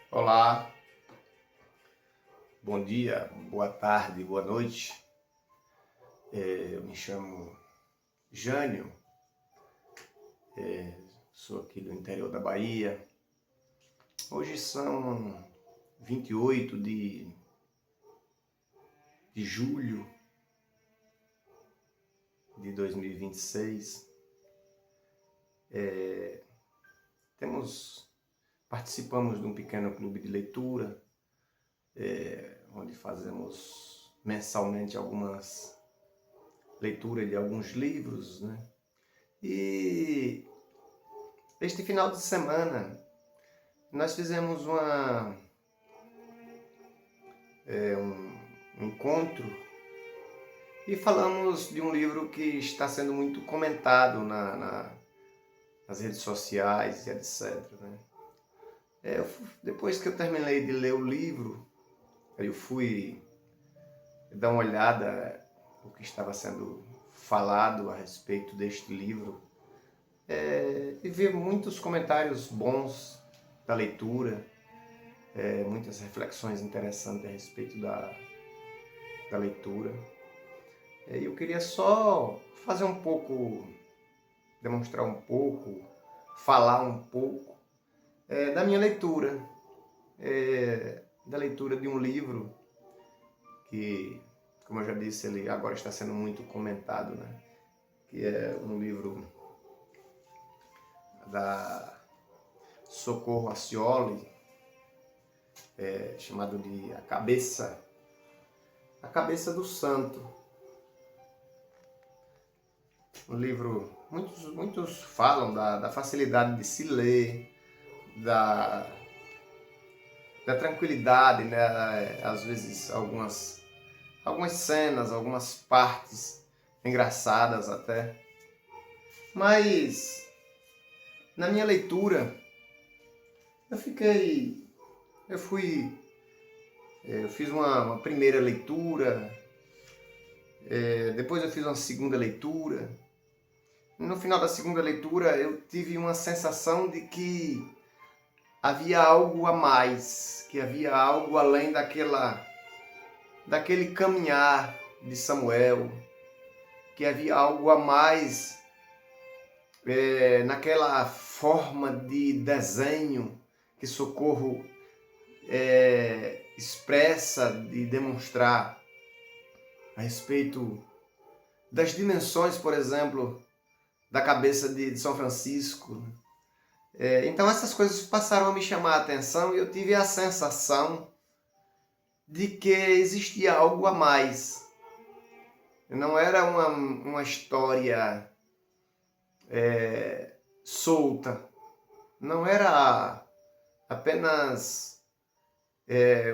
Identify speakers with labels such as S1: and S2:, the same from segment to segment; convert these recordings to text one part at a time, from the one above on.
S1: Olá, bom dia, boa tarde, boa noite. Eu me chamo Jânio, sou aqui do interior da Bahia. Hoje são 28 de julho de 2026. Participamos de um pequeno clube de leitura, onde fazemos mensalmente algumas leituras de alguns livros, né? E este final de semana nós fizemos um encontro e falamos de um livro que está sendo muito comentado nas redes sociais e etc, né? Depois que eu terminei de ler o livro, eu fui dar uma olhada no que estava sendo falado a respeito deste livro, e vi muitos comentários bons da leitura, muitas reflexões interessantes a respeito da leitura. Eu queria só fazer um pouco, demonstrar um pouco, falar um pouco da minha leitura, da leitura de um livro que, como eu já disse, ele agora está sendo muito comentado, né? Que é um livro da Socorro Acioli, chamado de A Cabeça do Santo. Um livro, muitos falam da facilidade de se ler, da tranquilidade, né? Às vezes algumas cenas, algumas partes engraçadas até. Mas na minha leitura eu fiz uma primeira leitura, depois eu fiz uma segunda leitura. No final da segunda leitura eu tive uma sensação de que havia algo a mais, que havia algo além daquele caminhar de Samuel, que havia algo a mais naquela forma de desenho que Socorro expressa, de demonstrar a respeito das dimensões, por exemplo, da cabeça de São Francisco. Então essas coisas passaram a me chamar a atenção e eu tive a sensação de que existia algo a mais. Não era uma história solta, não era apenas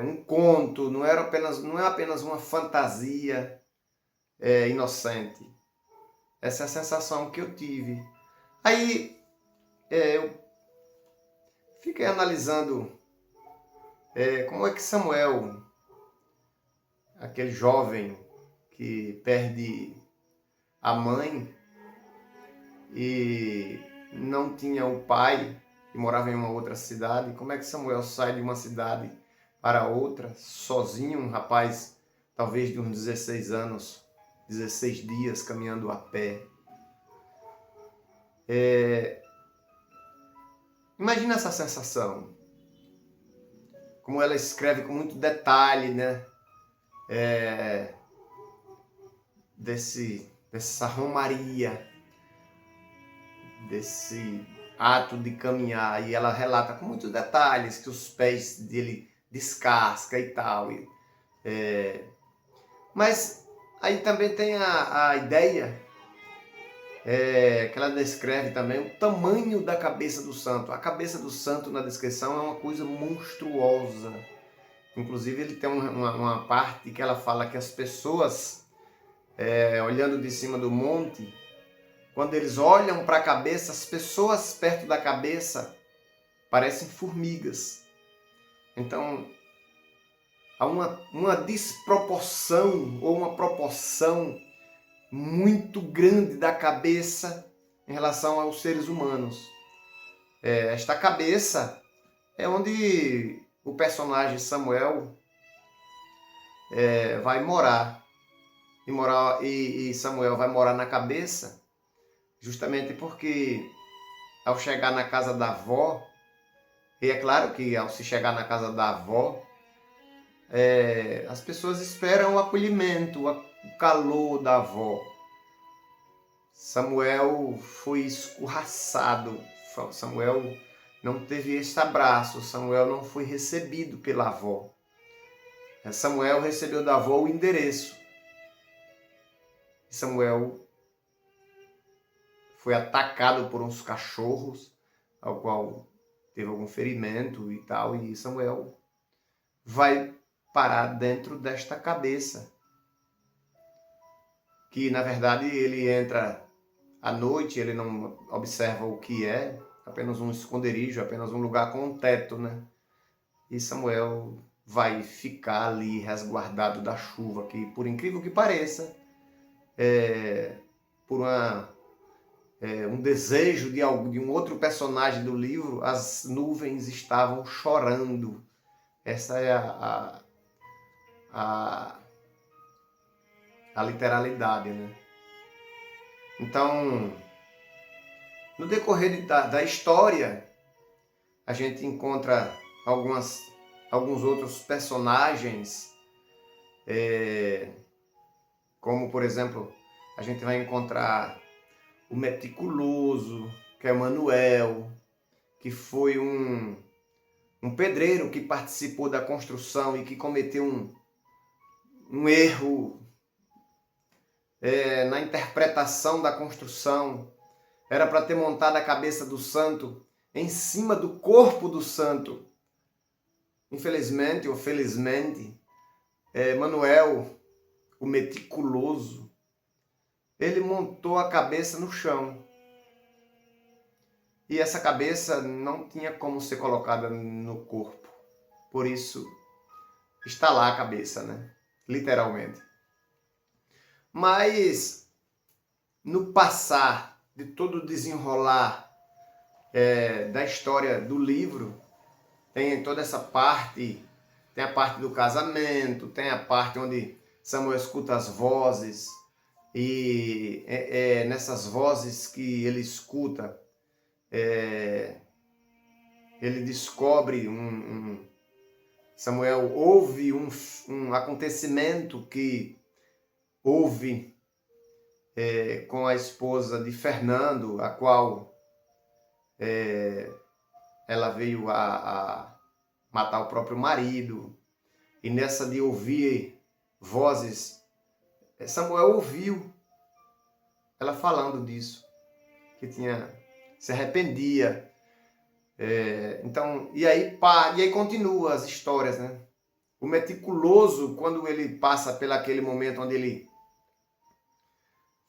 S1: um conto, não é apenas uma fantasia inocente. Essa é a sensação que eu tive. Aí eu fiquei analisando como é que Samuel, aquele jovem que perde a mãe e não tinha o pai, que morava em uma outra cidade, como é que Samuel sai de uma cidade para outra, sozinho, um rapaz talvez de uns 16 anos, 16 dias caminhando a pé. Imagina essa sensação, como ela escreve com muito detalhe, né? Dessa romaria, desse ato de caminhar, e ela relata com muitos detalhes que os pés dele descasca e tal. Mas aí também tem a ideia que ela descreve também o tamanho da cabeça do santo. A cabeça do santo na descrição é uma coisa monstruosa. Inclusive ele tem uma parte que ela fala que as pessoas, olhando de cima do monte, quando eles olham para a cabeça, as pessoas perto da cabeça parecem formigas. Então há uma desproporção ou uma proporção muito grande da cabeça em relação aos seres humanos. Esta cabeça é onde o personagem Samuel vai morar. E Samuel vai morar na cabeça, justamente porque ao chegar na casa da avó, e é claro que ao se chegar na casa da avó, as pessoas esperam o acolhimento, o calor da avó. Samuel foi escorraçado, Samuel não teve esse abraço, Samuel não foi recebido pela avó. Samuel recebeu da avó o endereço. Samuel foi atacado por uns cachorros, ao qual teve algum ferimento e tal, e Samuel vai parar dentro desta cabeça, que na verdade ele entra à noite, ele não observa o que é, apenas um esconderijo, apenas um lugar com um teto, né? E Samuel vai ficar ali resguardado da chuva, que por incrível que pareça, por um desejo de um outro personagem do livro, as nuvens estavam chorando. Essa é a literalidade, né? Então, no decorrer da história, a gente encontra alguns outros personagens, como, por exemplo, a gente vai encontrar o meticuloso, que é Manuel, que foi um pedreiro que participou da construção e que cometeu um erro na interpretação da construção. Era para ter montado a cabeça do santo em cima do corpo do santo. Infelizmente ou felizmente, Manuel, o meticuloso, ele montou a cabeça no chão. E essa cabeça não tinha como ser colocada no corpo. Por isso, está lá a cabeça, né? Literalmente. Mas, no passar de todo o desenrolar da história do livro, tem toda essa parte, tem a parte do casamento, tem a parte onde Samuel escuta as vozes, e nessas vozes que ele escuta, ele descobre Samuel ouve um acontecimento que houve com a esposa de Fernando, a qual ela veio a matar o próprio marido. E nessa de ouvir vozes, Samuel ouviu ela falando disso, que se arrependia. Então, e aí continua as histórias, né? O meticuloso, quando ele passa aquele momento onde ele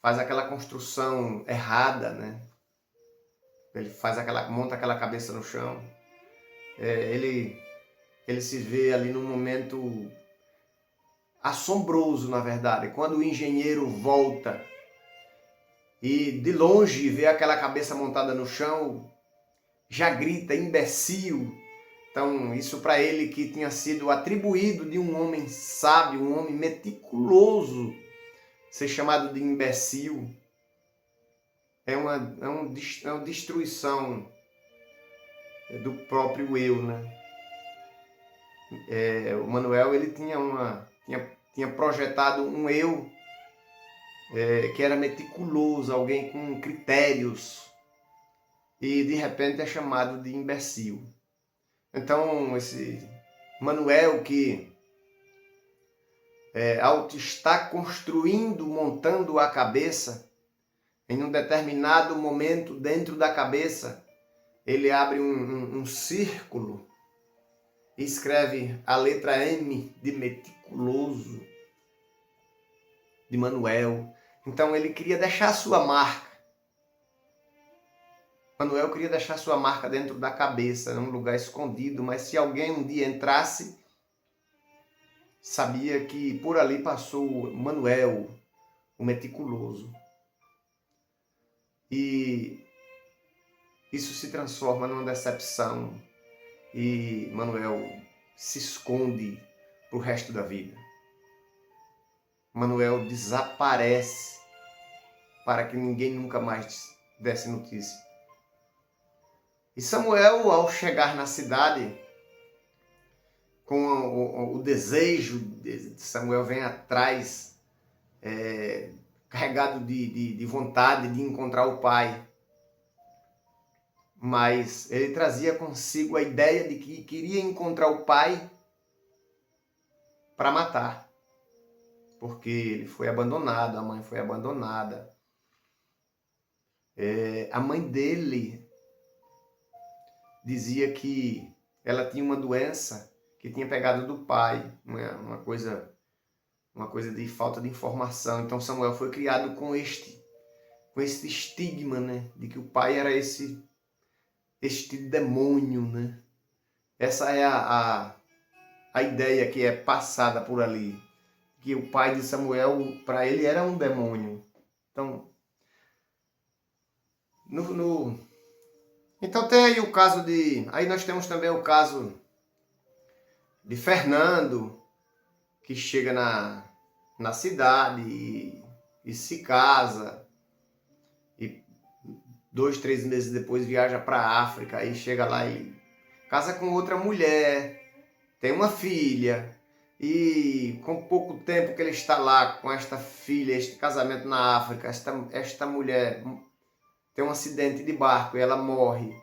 S1: faz aquela construção errada, né? Ele monta aquela cabeça no chão. Ele se vê ali num momento assombroso, na verdade. Quando o engenheiro volta e de longe vê aquela cabeça montada no chão, já grita imbecil. Então, isso para ele que tinha sido atribuído de um homem sábio, um homem meticuloso, ser chamado de imbecil, é uma destruição do próprio eu, né? O Manuel, ele tinha projetado um eu que era meticuloso, alguém com critérios, e de repente é chamado de imbecil. Então, esse Manuel que ao estar construindo, montando a cabeça, em um determinado momento dentro da cabeça, ele abre um círculo e escreve a letra M de meticuloso, de Manuel. Então ele queria deixar a sua marca. Manuel queria deixar a sua marca dentro da cabeça, num lugar escondido, mas se alguém um dia entrasse, sabia que por ali passou Manuel, o meticuloso. E isso se transforma numa decepção. E Manuel se esconde para o resto da vida. Manuel desaparece para que ninguém nunca mais desse notícia. E Samuel, ao chegar na cidade, com o desejo de Samuel, vem atrás, carregado de vontade de encontrar o pai. Mas ele trazia consigo a ideia de que queria encontrar o pai para matar. Porque ele foi abandonado, a mãe foi abandonada. A mãe dele dizia que ela tinha uma doença que tinha pegado do pai, uma coisa de falta de informação. Então Samuel foi criado com este estigma, né, de que o pai era este demônio, né? Essa é a ideia que é passada por ali, que o pai de Samuel, para ele, era um demônio. Então, então tem aí o caso de... Aí nós temos também o caso de Fernando, que chega na cidade e se casa. E 2, 3 meses depois viaja para a África. Aí chega lá e casa com outra mulher, tem uma filha. E com pouco tempo que ele está lá com esta filha, este casamento na África, esta mulher tem um acidente de barco e ela morre.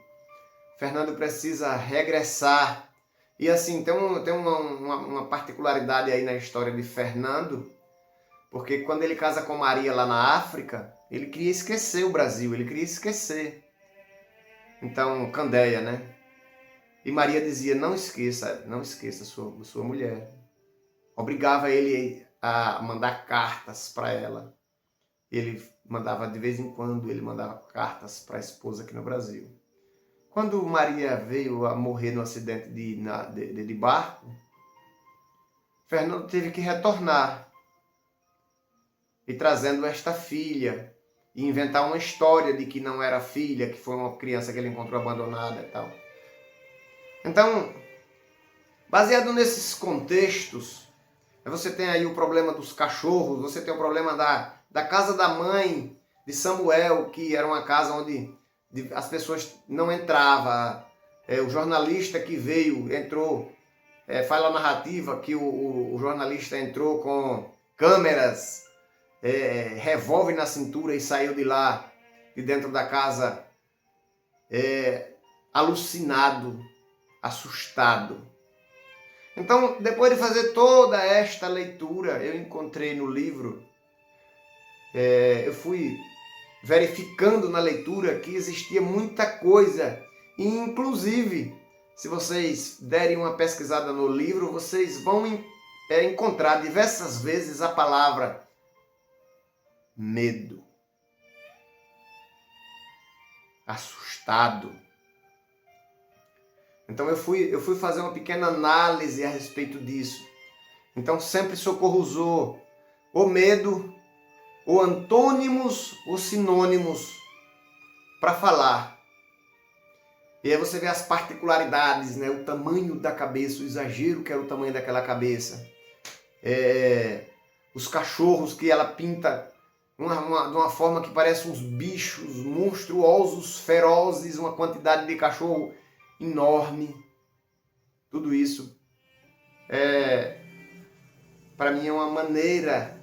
S1: Fernando precisa regressar. E assim, tem uma particularidade aí na história de Fernando, porque quando ele casa com Maria lá na África, ele queria esquecer o Brasil, ele queria esquecer. Então, Candeia, né? E Maria dizia, não esqueça sua mulher. Obrigava ele a mandar cartas para ela. Ele mandava, de vez em quando, ele mandava cartas para a esposa aqui no Brasil. Quando Maria veio a morrer no acidente de barco, Fernando teve que retornar. E trazendo esta filha, e inventar uma história de que não era filha, que foi uma criança que ele encontrou abandonada e tal. Então, baseado nesses contextos, você tem aí o problema dos cachorros, você tem o problema da casa da mãe de Samuel, que era uma casa onde as pessoas não entravam. O jornalista que veio, entrou, fala a narrativa que o jornalista entrou com câmeras, revólver na cintura e saiu de lá, de dentro da casa, alucinado, assustado. Então, depois de fazer toda esta leitura, eu encontrei no livro, eu fui verificando na leitura que existia muita coisa, e inclusive, se vocês derem uma pesquisada no livro, vocês vão encontrar diversas vezes a palavra medo, assustado. Então eu fui fazer uma pequena análise a respeito disso. Então sempre Socorro usou o medo, ou antônimos, ou sinônimos para falar. E aí você vê as particularidades, né? O tamanho da cabeça, o exagero que era o tamanho daquela cabeça. Os cachorros que ela pinta de uma forma que parece uns bichos monstruosos, ferozes, uma quantidade de cachorro enorme. Tudo isso para mim é uma maneira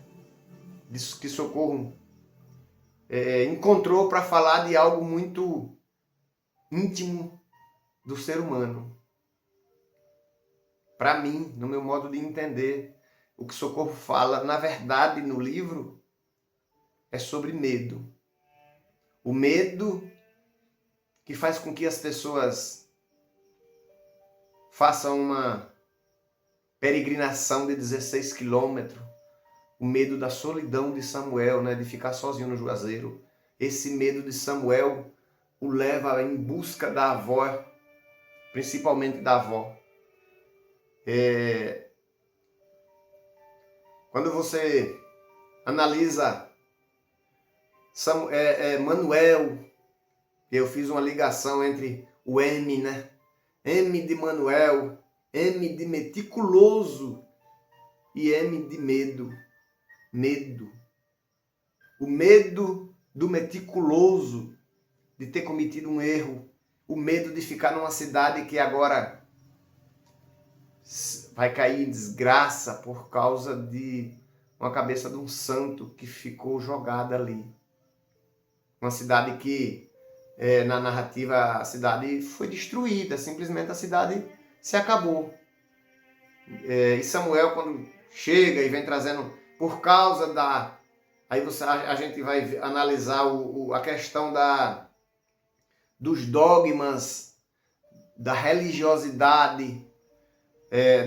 S1: que Socorro encontrou para falar de algo muito íntimo do ser humano. Para mim, no meu modo de entender, o que Socorro fala, na verdade, no livro, é sobre medo. O medo que faz com que as pessoas façam uma peregrinação de 16 quilômetros. O medo da solidão de Samuel, né, de ficar sozinho no juazeiro. Esse medo de Samuel o leva em busca da avó, principalmente da avó. Quando você analisa Manuel, eu fiz uma ligação entre o M, né? M de Manuel, M de meticuloso e M de medo. Medo. O medo do meticuloso de ter cometido um erro. O medo de ficar numa cidade que agora vai cair em desgraça por causa de uma cabeça de um santo que ficou jogada ali. Uma cidade que, na narrativa, a cidade foi destruída, simplesmente a cidade se acabou. E Samuel, quando chega e vem trazendo, por causa da... Aí a gente vai analisar a questão dos dogmas, da religiosidade,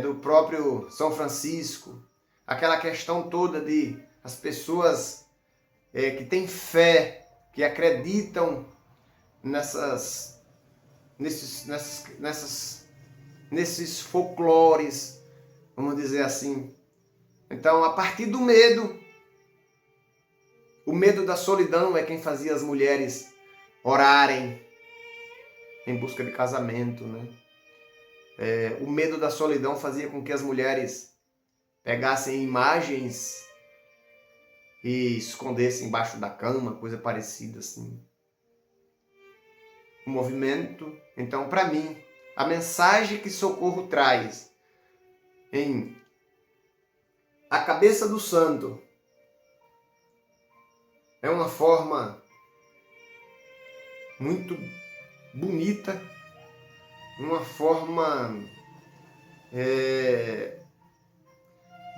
S1: do próprio São Francisco, aquela questão toda de as pessoas que têm fé, que acreditam nesses folclores, vamos dizer assim. Então, a partir do medo, o medo da solidão é quem fazia as mulheres orarem em busca de casamento, né? O medo da solidão fazia com que as mulheres pegassem imagens e escondessem embaixo da cama, coisa parecida assim. O movimento, então, para mim, a mensagem que Socorro traz em A Cabeça do Santo é uma forma muito bonita, uma forma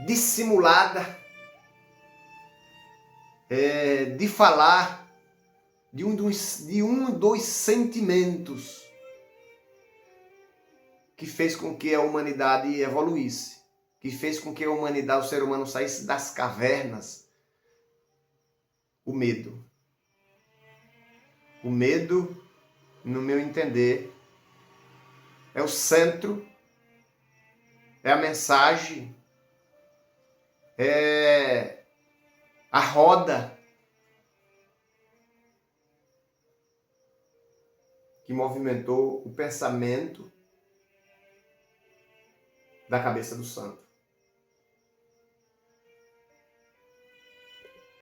S1: dissimulada de falar de um dos sentimentos que fez com que a humanidade evoluísse, que fez com que a humanidade, o ser humano, saísse das cavernas. O medo. O medo, no meu entender, é o centro, é a mensagem, é a roda que movimentou o pensamento da cabeça do santo.